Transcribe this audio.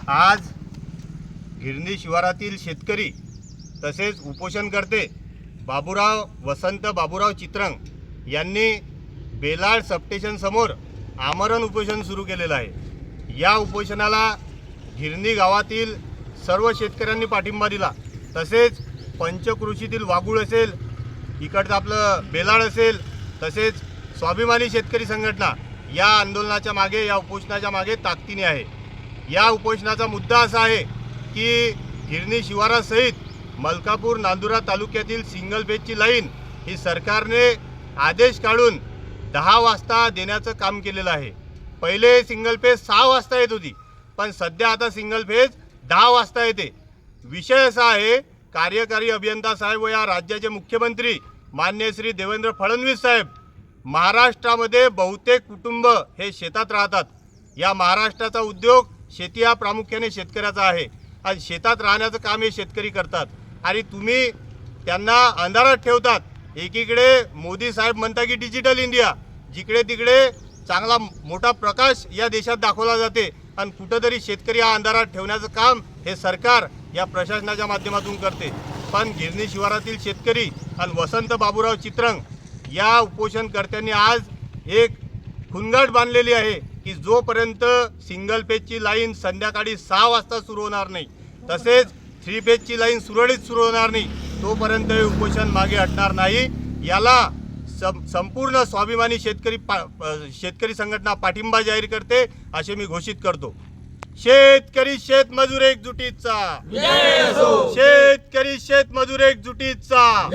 आज गिरणी शिवारातील शेतकरी तसेच उपोषणकर्ते वसंत बाबूराव चित्रंग यांनी बेलाड सबस्टेशन समोर आमरण उपोषण सुरू केलेलं आहे। या उपोषणाला गिरणी गावातील सर्व शेतकऱ्यांनी पाठिंबा दिला। तसेच पंचकृषीतील वागूळ असेल, इकडचं आपलं बेलाड असेल, तसेच स्वाभिमानी शेतकरी संघटना या आंदोलनाच्या मागे, या उपोषणाच्या मागे ताकदीने आहे। या उपोषणाचा मुद्दा असा आहे की गिरणी शिवारासहित मलकापूर नांदुरा तालुक्यातील सिंगल फेजची लाईन ही सरकारने आदेश काढून 10 वाजता देण्याचं काम केलेलं आहे। पहिले सिंगल फेज 6 वाजता येत होती, पण सध्या आता सिंगल फेज 10 वाजता येते। विषय असा आहे, कार्यकारी अभियंता साहेब व या राज्याचे मुख्यमंत्री माननीय श्री देवेंद्र फडणवीस साहेब, महाराष्ट्रामध्ये बहुतेक कुटुंब हे शेतात राहतात। या महाराष्ट्राचा उद्योग शेती हा प्रामुख्याने शेतकऱ्याचा आहे आणि शेतात राहण्याचं काम हे शेतकरी करतात आणि तुम्ही त्यांना अंधारात ठेवतात। एकीकडे मोदी साहेब म्हणतात की डिजिटल इंडिया, जिकडे तिकडे चांगला मोठा प्रकाश या देशात दाखवला जाते आणि कुठेतरी शेतकरी हा अंधारात ठेवण्याचं काम हे सरकार या प्रशासनाच्या माध्यमातून करते। पण गिरणी शिवारातील शेतकरी आणि वसंत बाबूराव चित्रंग या उपोषणकर्त्यांनी आज एक खुणगाट बांधलेली आहे की जोपर्यंत सिंगल पेजची लाईन संध्याकाळी 6 वाजता सुरू होणार नाही, तसेच 3 पेजची लाईन सुरळीत सुरू होणार नाही, तोपर्यंत हे उपोषण मागे हटणार नाही। याला संपूर्ण स्वाभिमानी शेतकरी संघटना पाठिंबा जाहीर करते असे मी घोषित करतो। शेतकरी शेतमजूर एकजुटीचा, शेतकरी शेतमजूर एकजुटीचा।